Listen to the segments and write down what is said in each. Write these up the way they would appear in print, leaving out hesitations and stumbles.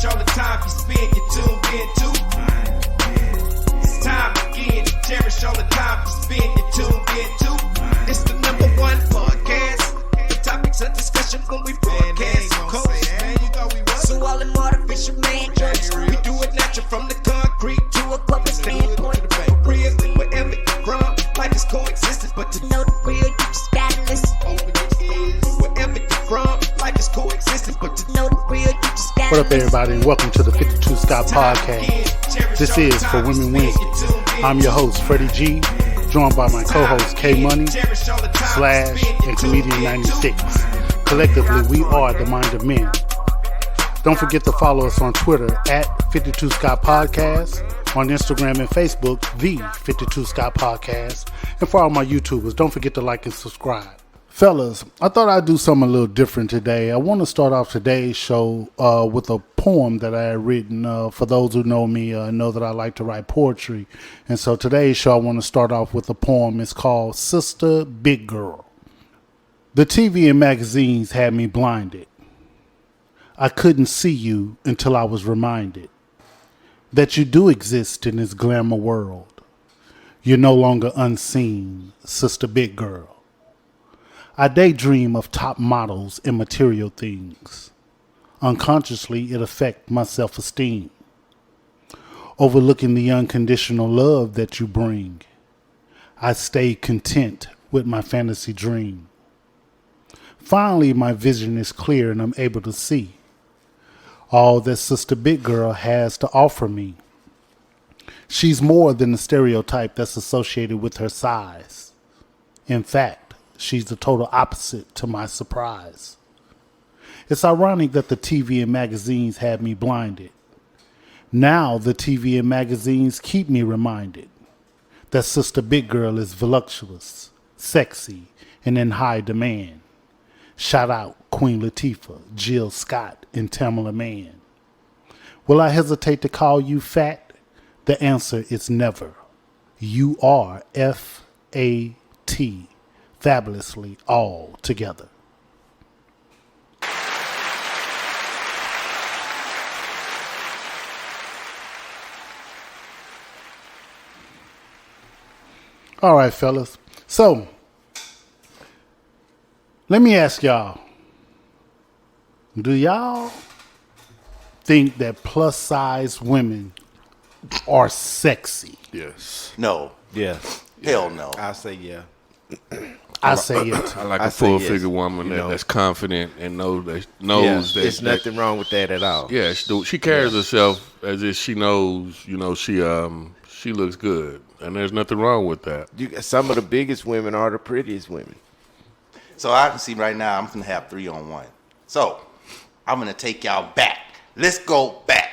cherish all the time you spend, you tuned in too. It's time again to cherish all the time you spend, you tuned in too. It's the number one podcast. The topics of discussion when we broadcast. So all them artificial man jokes, we do it natural from the concrete to a public standpoint. Real, wherever you from, life is coexistence, but to know the real, you just gotta listen. Wherever you from, life is coexistence, but to know the real, you just gotta listen. What up, everybody, and welcome to the 52 Scott Podcast. This is For Women Wednesday. I'm your host, Freddie G, joined by my co-host, K Money, Slash, and Comedian 96. Collectively, we are the Mind of Men. Don't forget to follow us on Twitter at 52 Scott Podcast, on Instagram and Facebook, the 52 Scott Podcast, and for all my YouTubers, don't forget to like and subscribe. Fellas, I thought I'd do something a little different today. I want to start off today's show with a poem that I had written. For those who know me, know that I like to write poetry. And so today's show, I want to start off with a poem. It's called Sista, Big Girl. The TV and magazines had me blinded. I couldn't see you until I was reminded that you do exist in this glamour world. You're no longer unseen, Sister Big Girl. I daydream of top models and material things. Unconsciously, it affects my self-esteem. Overlooking the unconditional love that you bring, I stay content with my fantasy dream. Finally, my vision is clear and I'm able to see all that Sister Big Girl has to offer me. She's more than the stereotype that's associated with her size. In fact, she's the total opposite to my surprise. It's ironic that the TV and magazines had me blinded. Now the TV and magazines keep me reminded that Sister Big Girl is voluptuous, sexy, and in high demand. Shout out Queen Latifah, Jill Scott, and Tamala Mann. Will I hesitate to call you fat? The answer is never. You are F-A-T, fabulously all together. All right, fellas. So, let me ask y'all, do y'all think that plus size women are sexy? Yes. No. Yes. Hell no. I say yeah. I say it. I like I a say full yes. figure woman You know. that's confident and knows that There's nothing wrong with that at all. Yeah, she carries herself as if she knows, she looks good, and there's nothing wrong with that. Some of the biggest women are the prettiest women. So I can see right now I'm going to have 3-on-1. So I'm going to take y'all back. Let's go back.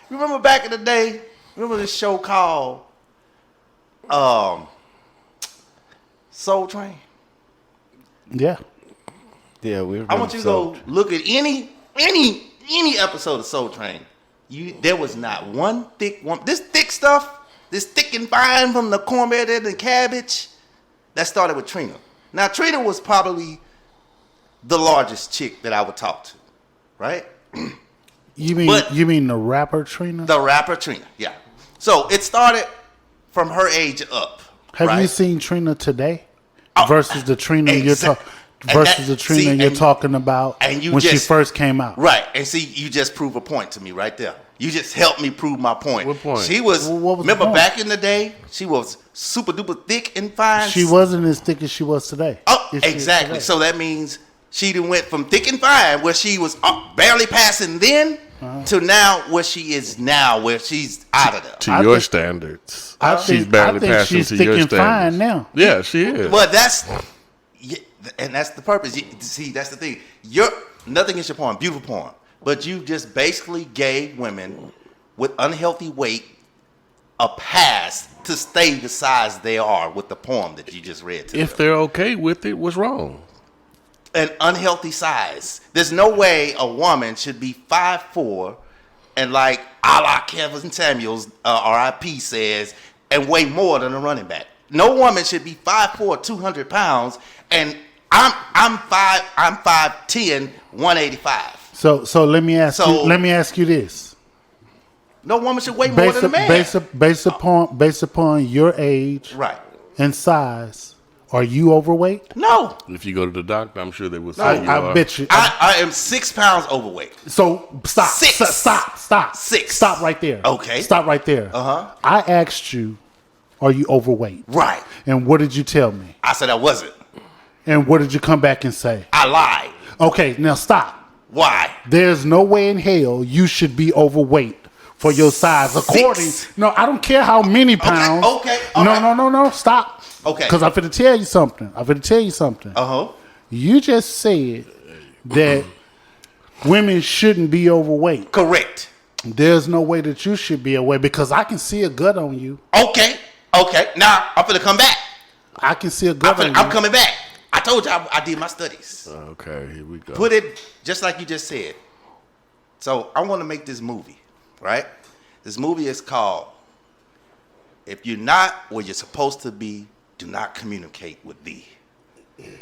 Remember back in the day? Remember this show called Soul Train? Yeah. Yeah, I want you to go look at any episode of Soul Train. There was not one thick one. This thick stuff, this thick and fine from the cornbread and the cabbage, that started with Trina. Now, Trina was probably the largest chick that I would talk to, right? You mean the rapper Trina? The rapper Trina, yeah. So it started from her age up. Have you seen Trina today versus the Trina you're talking about when she first came out? Right, and see, you just prove a point to me right there. You just helped me prove my point. What point? She was, what was remember the point? back in the day, she was super duper thick and fine. She wasn't as thick as she was today. Oh, Is she exactly. today? So that means she done went from thick and fine, where she was barely passing then, to now where she is now, where she's out of there. To your standards, she's barely passing she's to thick your and standards. fine now. Yeah, she is. But that's the purpose. See, that's the thing. Nothing is your poem, beautiful poem, but you just basically gave women with unhealthy weight a pass to stay the size they are with the poem that you just read to If them. they're okay with it, what's wrong? An unhealthy size. There's no way a woman should be 5'4" and like a la Kevin Samuels, RIP says, and weigh more than a running back. No woman should be 5'4", 200 pounds, and I'm 5'10", 185. So let me ask So- you. Let me ask you this. No woman should weigh more than a man. Based upon your age Right. and size, are you overweight? No. If you go to the doctor, I'm sure they will say you I are. bet you. I am 6 pounds overweight. So stop. Six. Stop. 6. Stop right there. Okay. Stop right there. I asked you, are you overweight? Right. And what did you tell me? I said I wasn't. And what did you come back and say? I lied. Okay, now stop. Why? There's no way in hell you should be overweight for your size. According, no, I don't care how many pounds. okay, all No, right. no, stop. Okay. Because I'm finna tell you something. Uh-huh. You just said that women shouldn't be overweight. Correct. There's no way that you should be overweight because I can see a gut on you. Okay. Now I'm finna come back. I can see a gut on you. I'm coming back. I told you I did my studies. Okay, here we go. Put it just like you just said. So I want to make this movie, right? This movie is called If You're Not Where You're Supposed to Be, Do Not Communicate with Thee.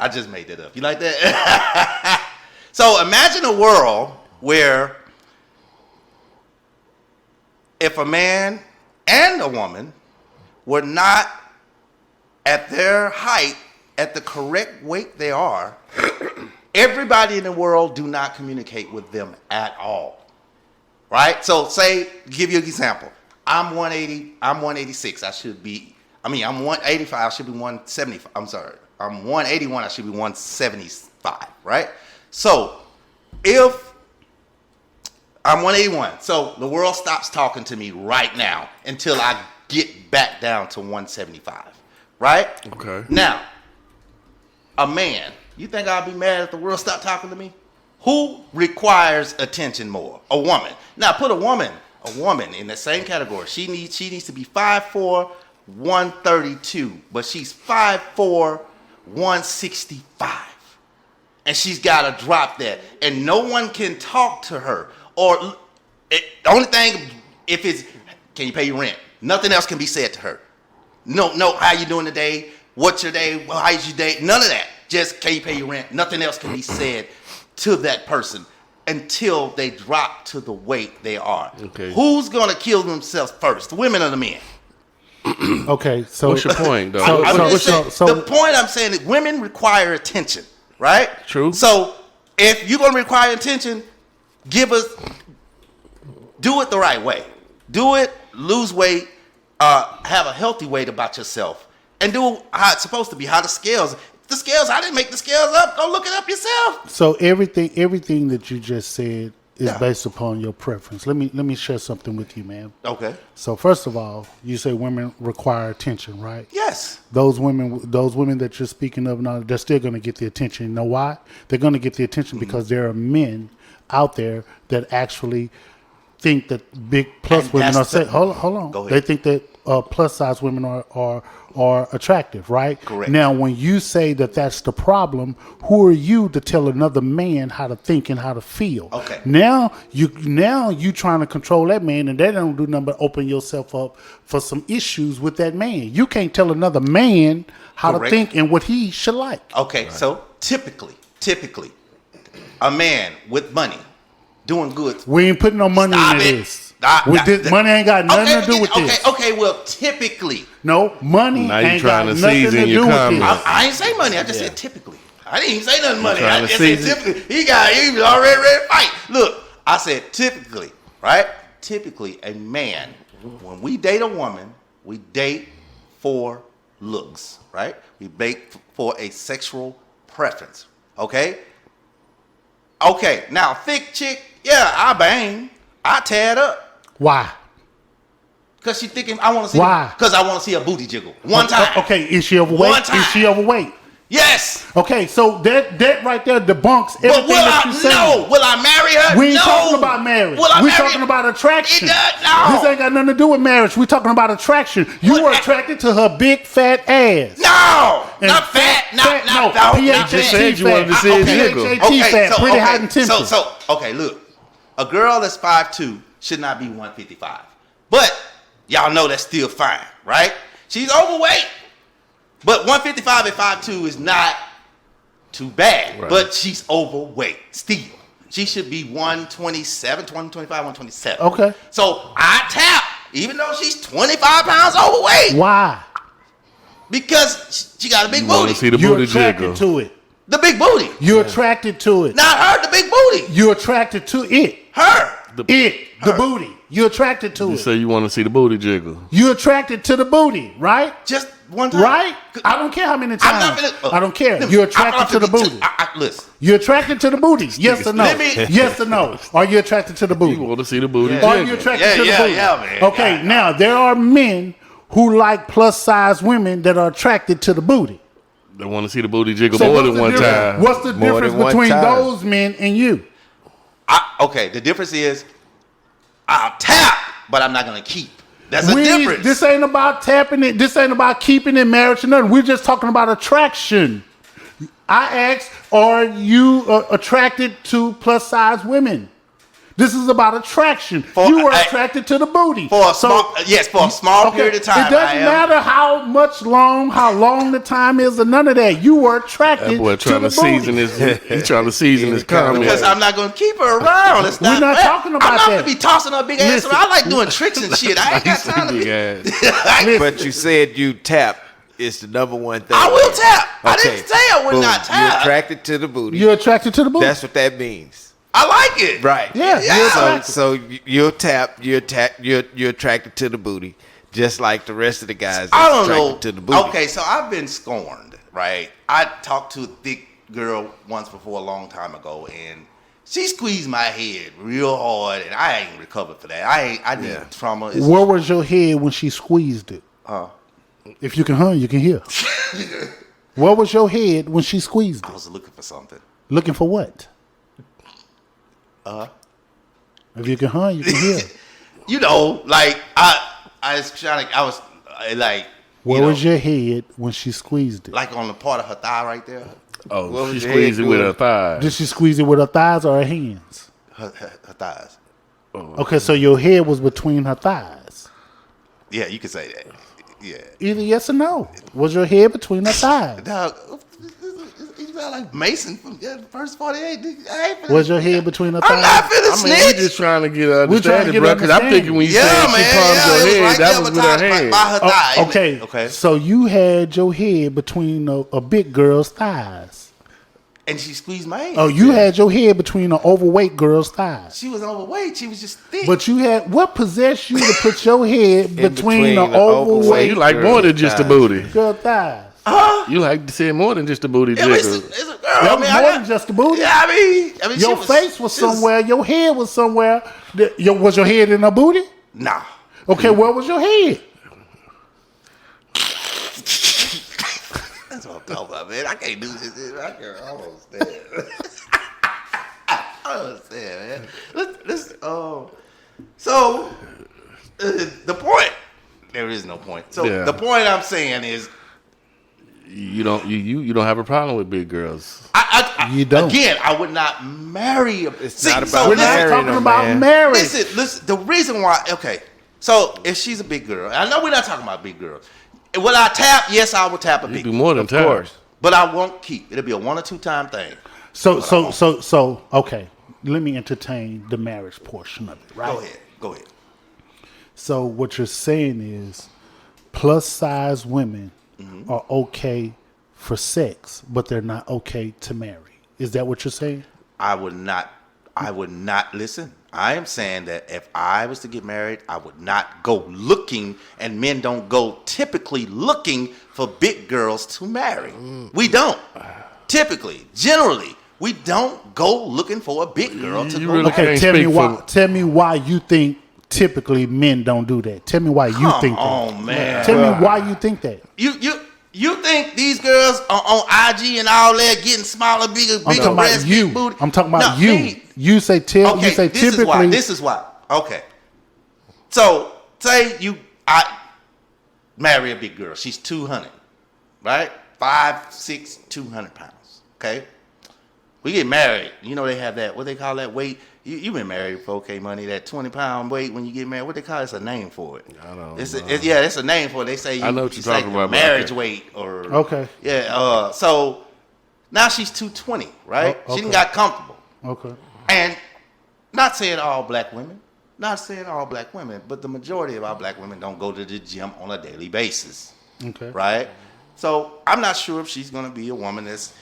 I just made that up. You like that? So imagine a world where if a man and a woman were not at their height, at the correct weight they are, everybody in the world do not communicate with them at all. Right? So say, give you an example. I'm 180, I'm 186. I'm 185, I should be 175. I'm sorry. I'm 181, I should be 175, right? So if I'm 181, so the world stops talking to me right now until I get back down to 175, right? Okay. Now, a man, you think I'll be mad if the world stopped talking to me? Who requires attention more? A woman. Now put a woman in the same category. She needs to be 5'4", 132, but she's 5'4", 165. And she's got to drop that. And no one can talk to her. Or the only thing, if it's, can you pay your rent? Nothing else can be said to her. No, how you doing today? What's your day? Well, how's your day? None of that. Just, can you pay your rent? Nothing else can be said to that person until they drop to the weight they are. Okay. Who's going to kill themselves first, the women or the men? Okay, so What's your point, though? The point I'm saying is women require attention, right? True. So if you're going to require attention, do it the right way. Do it, lose weight, have a healthy weight about yourself, and do how it's supposed to be, how the scales, I didn't make the scales up. Go look it up yourself. So everything that you just said is based upon your preference. Let me share something with you, man. Okay. So first of all, you say women require attention, right? Yes. Those women that you're speaking of now, they're still going to get the attention. You know why? They're going to get the attention because there are men out there that actually think that big plus And women are that's say, hold on. Go ahead. They think that plus size women are attractive, right? Correct. Now, when you say that that's the problem, who are you to tell another man how to think and how to feel? Okay. Now you trying to control that man, and they don't do nothing but open yourself up for some issues with that man. You can't tell another man how Correct. to think and what he should like. Okay, so typically, a man with money doing good. We ain't putting no money Stop into it. this. Stop. Money ain't got nothing to do with this. Okay, well, typically. No, money Now you ain't trying got to nothing to season do your with comments. this. I ain't say money. I just said typically. I didn't even say nothing money. trying I to just said season- typically. He was already ready to fight. Look, I said typically, right? Typically, a man, when we date a woman, we date for looks, right? We date for a sexual preference, okay? Okay, now thick chick, yeah, I bang. I tear it up. Why? Because she thinking, I want to see. Why? Because I want to see a booty jiggle. One time. Okay, is she overweight? One time. Is she overweight? Yes. Okay, so that right there debunks everything But will that you I, said. no. Will I marry her? We ain't no. talking about marriage. Will I We're marry talking about attraction. It does, no. This ain't got nothing to do with marriage. We're talking about attraction. You What were a- attracted to her big fat ass. No. And Not fat. Not no, not PHAT just said you wanted to see a jiggle. PHAT fat, pretty hot and tempting. Okay, look. A girl that's 5'2" should not be 155. But y'all know that's still fine, right? She's overweight. But 155 at 5'2" is not too bad. Right. But she's overweight still. She should be 127, 125, 127. Okay. So I tap, even though she's 25 pounds overweight, Why? because she got a big You want booty. to see the You're booty attracted jiggle. to it. The big booty. You're attracted to it. Not her, the big booty. You're attracted to it. Her. The booty. You're attracted to You it. say you want to see the booty jiggle. You're attracted to the booty, right? Just one time. Right? I don't care how many I'm times. not finna, I don't care. You're attracted to the booty. Listen. You're attracted to the booty. Yes or no? Let me- Yes or no? Are you attracted to the You booty? want to see the booty Are you jiggle. attracted to the booty? man. Okay, Yeah. now there are men who like plus size women that are attracted to the booty. They want to see the booty jiggle So more what's than the one difference- time. What's the More difference than one between time. those men and you? Okay, the difference is I'll tap, but I'm not going to keep. That's the difference. This ain't about tapping it. This ain't about keeping it, marriage, or nothing. We're just talking about attraction. I asked, are you attracted to plus size women? This is about attraction. You were attracted to the booty. For a small period of time. It doesn't matter how long the time is, or none of that. You were attracted That boy to trying the to booty. season his. He's trying to season his comment. Because I'm not going to keep her around. It's We're not talking about I'm not that. going to be tossing her big ass Listen. around. I like doing tricks and shit. I ain't got time to Big be. ass. But you said you tap is the number one thing. I will tap. I Okay. didn't say I would Boom. not You're tap. attracted to the booty. You're attracted to the booty. That's what that means. I like it. Right. Yeah. Yeah. So you'll tap. You're attracted to the booty, just like the rest of the guys. I that's don't attracted know. To the booty. Okay, so I've been scorned, right? I talked to a thick girl once before a long time ago, and she squeezed my head real hard, and I ain't recovered for that. I need trauma. Where was your head when she squeezed it? If you can hear, you can hear. Where was your head when she squeezed I it? was looking for something. Looking for what? If you can hear, you can hear. You know, like I was trying to. I was like. Where you know, was your head when she squeezed it? like on the part of her thigh right there? Oh, What she was your squeezed it head with doing? her thigh. Did she squeeze it with her thighs or her hands? Her thighs. Okay, so your head was between her thighs. Yeah, you could say that. Yeah. Either yes or no. Was your head between her thighs? Dog, you felt like Mason from the first 48. I ain't finna- Was your head between her I'm not thighs? finna I mean, we snitch. just trying to get an We're trying to understanding, get bro. Because I'm understanding. thinking when you Yeah, said man. she palmed Yeah, your it was head, right that there was with her by hand. her thigh. Oh, okay. Okay. So you had your head between a big girl's thighs. And she squeezed my hand. Oh, you had your head between an overweight girl's thighs. She was overweight. She was just thick. But you had what possessed you to put your head between between the the overweight overweight You like more than just the thighs. booty. girl thighs? You like to say more than just the booty yeah, but jiggle. it's a girl. That I was mean, more I than got, just the booty. yeah, I mean, Your face was somewhere. Your head was somewhere. Was your head in her booty? Nah. Okay, where was your head? That's what I'm talking about, man. I can't do this. I can't almost stand. I don't understand, man. So, the point, there is no point. So, Yeah. the point I'm saying is, You don't have a problem with big girls. I You don't. Again, I would not marry a. It's not about We're not marrying talking them, about man. marriage. Listen. The reason why, okay. So, if she's a big girl, I know we're not talking about big girls. Will I tap? Yes, I will tap a You big do girl. more than Of time. course. But I won't keep. It'll be a 1 or 2 time thing. So, okay. Let me entertain the marriage portion of it, right? Go ahead. So what you're saying is plus size women are okay for sex, but they're not okay to marry. Is that what you're saying? I would not listen. I am saying that if I was to get married, I would not go looking, and men don't go typically looking for big girls to marry. We don't. Typically, generally, we don't go looking for a big girl to You go really marry. Okay, can't speak for- tell me why you think typically men don't do that. Tell me why you think that. Oh man. Tell me why you think that. You think these girls are on IG and all that getting smaller, bigger, I'm bigger talking breasts, about you. big booty? I'm talking about No, you. me. You say Okay, you say this typically. This is why. Okay. So say I marry a big girl. She's 200, right? 5'6", 200 pounds. Okay. We get married. You know they have that. What they call that weight? You've been married for okay money. That 20-pound weight when you get married. What they call it? It's a name for it. I don't know. It's a name for it. They say I know what you're it's talking like about, marriage okay. weight or Okay. Yeah. So now she's 220, right? Oh, She okay. done got comfortable. Okay. And not saying all black women, but the majority of our black women don't go to the gym on a daily basis. Okay. Right? So I'm not sure if she's going to be a woman that's,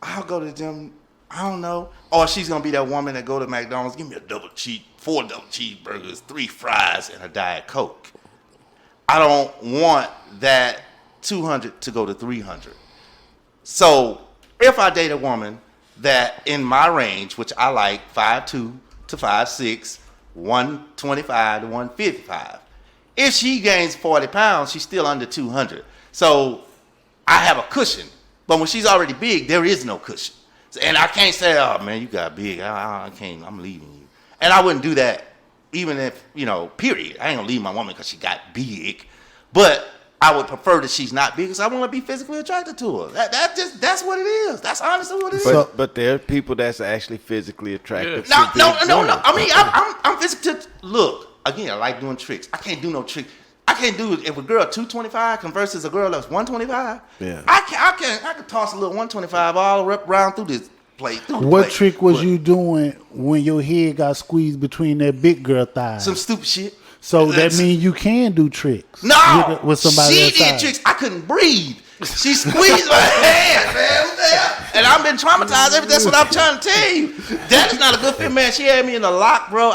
I'll go to the gym, I don't know. Or she's going to be that woman that go to McDonald's, give me 4 double cheeseburgers, 3 fries, and a Diet Coke. I don't want that 200 to go to 300. So if I date a woman that in my range, which I like 5'2" to 5'6", 125 to 155, if she gains 40 pounds, she's still under 200. So I have a cushion. But when she's already big, there is no cushion. And I can't say, oh, man, you got big. I can't. I'm leaving you. And I wouldn't do that even if, period. I ain't going to leave my woman because she got big. But I would prefer that she's not big because I want to be physically attracted to her. That's what it is. That's honestly what it is. But there are people that's actually physically attractive. No. I mean, I'm physically. Look, again, I like doing tricks. I can't do no trick. I can't do it if a girl 225 versus a girl that's 125. Yeah. I can toss a little 125 all around through this plate. What trick was you doing when your head got squeezed between that big girl thighs? Some stupid shit. So that means you can do tricks. No, with somebody she that did size. tricks. I couldn't breathe. She squeezed my hand, man. And I've been traumatized. That's what I'm trying to tell you. That is not a good fit, man. She had me in the lock, bro.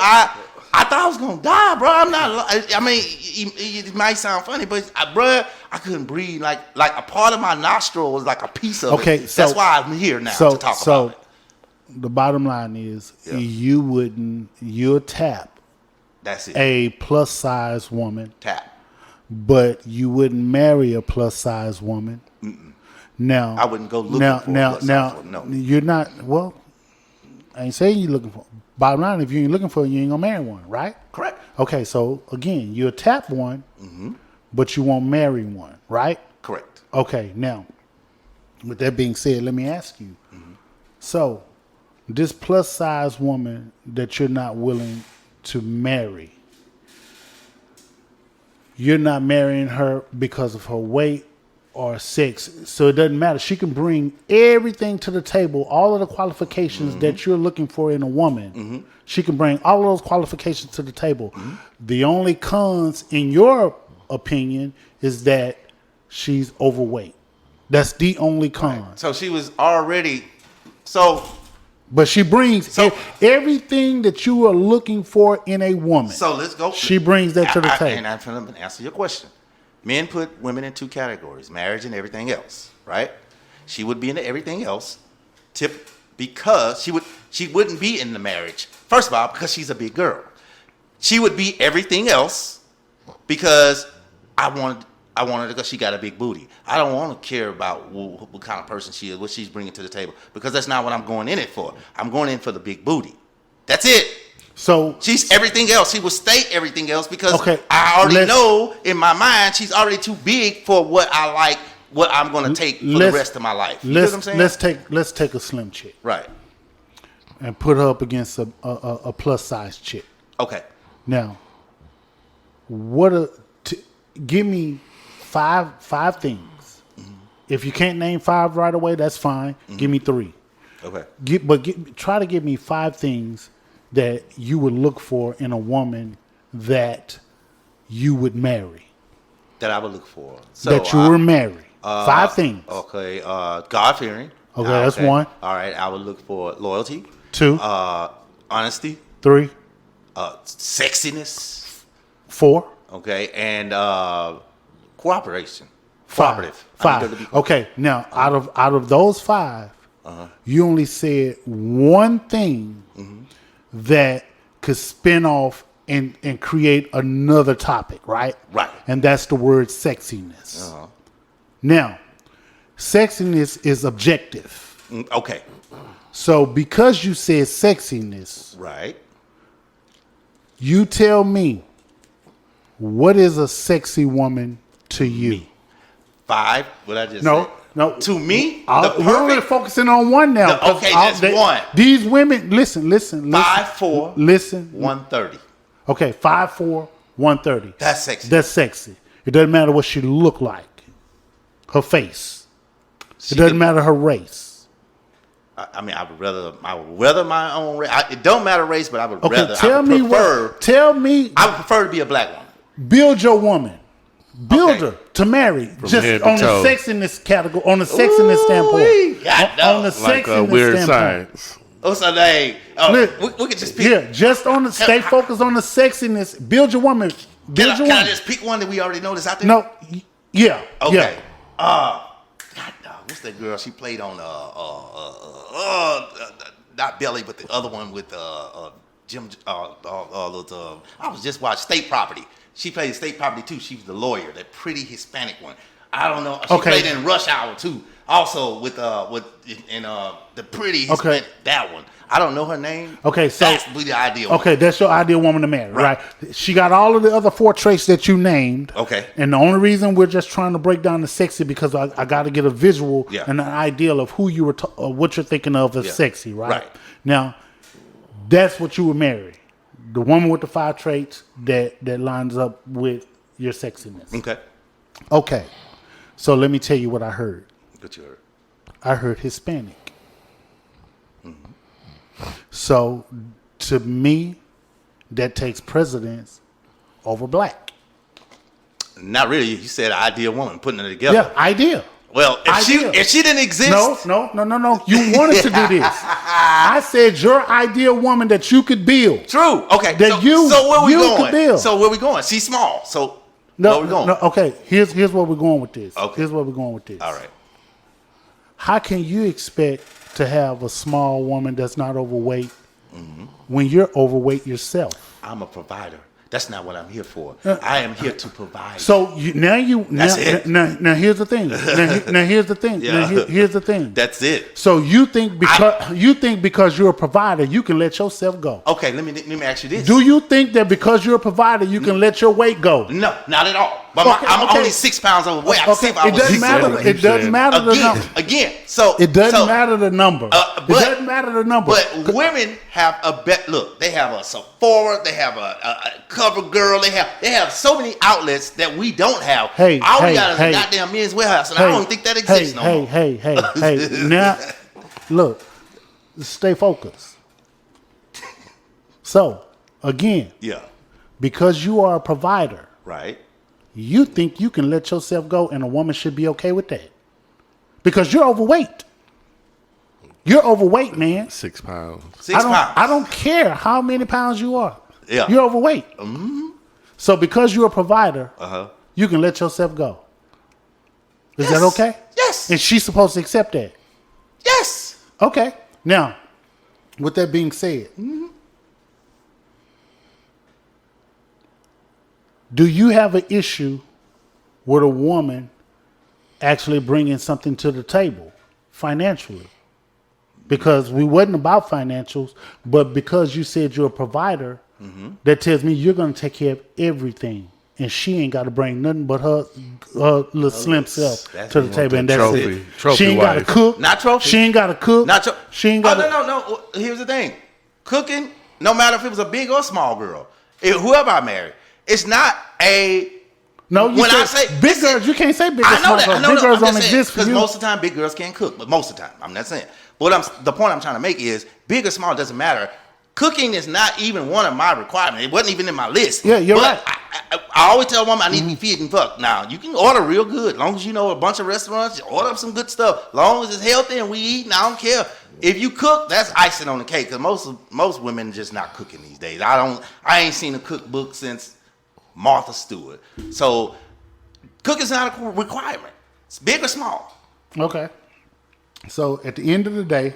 I thought I was gonna die, bro. I'm not. I mean, it might sound funny, but bro, I couldn't breathe. Like a part of my nostril was like a piece of it. So that's why I'm here now to talk about it. The bottom line is, you'll tap. That's it. A plus size woman. Tap. But you wouldn't marry a plus size woman. Mm-mm. Now I wouldn't go looking for a plus size woman. No. You're not. Well, I ain't saying you're looking for. Bottom line, if you ain't looking for it, you ain't gonna marry one, right? Correct. Okay, so again, you'll tap one, but you won't marry one, right? Correct. Okay, now, with that being said, let me ask you. So, this plus size woman that you're not willing to marry, you're not marrying her because of her weight or sex. So it doesn't matter. She can bring everything to the table, all of the qualifications that you're looking for in a woman. She can bring all of those qualifications to the table. The only cons, in your opinion, is that she's overweight. That's the only con. Right. So she was already But she brings everything that you are looking for in a woman. So let's go. She brings that to the table. And I'm trying to answer your question. Men put women in 2 categories, marriage and everything else, right? She would be into everything else because she wouldn't be in the marriage. First of all, because she's a big girl. She would be everything else because I wanted her because she got a big booty. I don't want to care about what kind of person she is, what she's bringing to the table, because that's not what I'm going in it for. I'm going in for the big booty. That's it. So she's everything else. She will stay everything else because okay, I already know in my mind she's already too big for what I like, what I'm going to take for the rest of my life. You know what I'm saying? Let's take a slim chick. Right. And put her up against a plus size chick. Okay. Now, give me five things. If you can't name 5 right away, that's fine. Give me 3. Okay. Try to give me 5 things that you would look for in a woman that you would marry. That I would look for. That you were married. 5 things. Okay. God-fearing. Okay, that's 1. All right. I would look for loyalty. 2. Honesty. 3. Sexiness. 4. Okay. And cooperation. 5. Okay. Now, out of those 5, you only said one thing that could spin off and create another topic, right? Right. And that's the word sexiness. Now, sexiness is objective. Okay. So because you said sexiness, right, you tell me, what is a sexy woman to you? 5? What I just No. said? No, to me, we're only focusing on 1 now. Okay, that's 1. These women, listen. 5'4", listen, 130. Okay, 5'4", 130. That's sexy. That's sexy. It doesn't matter what she look like, her face. It doesn't matter her race. I mean, I would rather my own race. It don't matter race, but I would Okay, rather. tell me what. Tell me. I would prefer to be a black woman. Build your woman. Build her to marry. head Just to on the toe. sexiness category, on the sexiness standpoint. On the Like sexiness weird standpoint. science. Oh, so they. Oh, Look, we could just pick. Yeah, just on the stay focused on the sexiness. Build your woman. Build your Can I woman. just pick one that we already know that's out there? No, yeah, Okay. yeah. God, dog, what's that girl? She played on not Belly, but the other one with Jim. I was just watching State Property. She played State Property too. She was the lawyer, that pretty Hispanic one. I don't know. She played in Rush Hour too. Also with the pretty Hispanic, that one. I don't know her name. Okay, so that's the ideal woman. Okay, that's your ideal woman to marry, right? She got all of the other 4 traits that you named. Okay. And the only reason we're just trying to break down the sexy because I got to get a visual and an ideal of who you were, what you're thinking of as sexy, right? Right. Now, that's what you would marry. The woman with the 5 traits that lines up with your sexiness. Okay. Okay. So let me tell you what I heard. What you heard? I heard Hispanic. So, to me, that takes precedence over black. Not really. You said ideal woman, putting it together. Yeah, ideal. Well, if she didn't exist, No. You wanted to do this. I said your ideal woman that you could build. True. Okay. That so where we you going? could build. So where we going? She's small. So No, where we going? no. Okay. Here's where we're going with this. Okay. Here's where we're going with this. All right. How can you expect to have a small woman that's not overweight when you're overweight yourself? I'm a provider. That's not what I'm here for. I am here to provide. So now it. Now here's the thing. Now here's the thing. Yeah. Here's the thing. That's it. So you think because you're a provider you can let yourself go? Okay, let me ask you this. Do you think that because you're a provider you can let your weight go? No, not at all. But Okay, I'm okay. only 6 pounds overweight. I can see if I It was doesn't 6 matter. overweight. It doesn't matter the number. Again. So It doesn't matter the number. but- It doesn't matter the number. But women have a bet. Look, they have a Sephora. They have a CoverGirl. They have so many outlets that we don't have. All we got is a goddamn Men's Warehouse, and I don't even think that exists no more. Hey. Now, look, stay focused. So, again, Yeah. because you are a provider, Right. you think you can let yourself go and a woman should be okay with that. Because you're overweight. You're overweight, man. 6 pounds. 6 pounds. I don't care how many pounds you are. Yeah. You're overweight. So because you're a provider, Uh-huh. you can let yourself go. Is Yes. that okay? Yes. And she's supposed to accept that. Yes. Okay. Now, with that being said, do you have an issue with a woman actually bringing something to the table financially? Because we wasn't about financials, but because you said you're a provider, that tells me you're going to take care of everything. And she ain't got to bring nothing but her little slim self that's to the what table. And that's trophy. it. Trophy She ain't got to wife. cook. Not trophy. She ain't got to cook. She ain't got to. No. Here's the thing. Cooking, no matter if it was a big or small girl, whoever I marry, it's not a. No, you When I say say- big girls, you can't say big I girls. know that. I know Big that. girls I'm don't just saying, exist for because you. most of the time big girls can't cook, but most of the time, I'm not saying. But the point I'm trying to make is big or small doesn't matter. Cooking is not even one of my requirements. It wasn't even in my list. Yeah, you're But right. I always tell a woman I need to be fit and fucked. Now, you can order real good. As long as you know a bunch of restaurants, you order up some good stuff. As long as it's healthy and we eat, and I don't care. If you cook, that's icing on the cake. Because most women just not cooking these days. I ain't seen a cookbook since Martha Stewart. So cooking's not a requirement. It's big or small. Okay. So at the end of the day,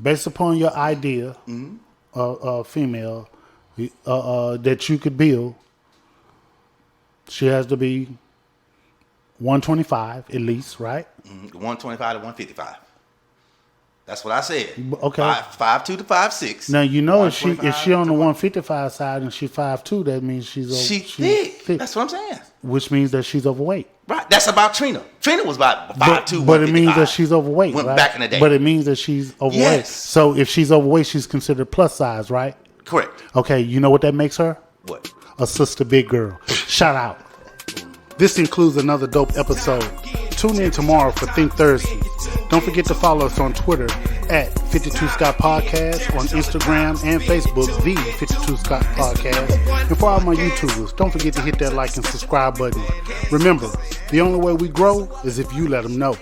based upon your idea, female that you could build, she has to be 125 at least, right? 125 to 155. That's what I said. Okay. 5'2" to 5'6". Now you know if she 125 on the to 155 side and she 5'2", that means she's thick. That's what I'm saying. Which means that she's overweight. Right. That's about Trina. Trina was about 5'2", But it means that 155. she's overweight, Went right? back in the day. But it means that she's overweight. Yes. So if she's overweight, she's considered plus size, right? Correct. Okay, you know what that makes her? What? A sister big girl. Shout out. This includes another dope episode Tune in tomorrow for Think Thursday. Don't forget to follow us on Twitter at 52 Scott Podcast, on Instagram and Facebook, the 52 Scott Podcast. And for all my YouTubers, don't forget to hit that like and subscribe button. Remember, the only way we grow is if you let them know.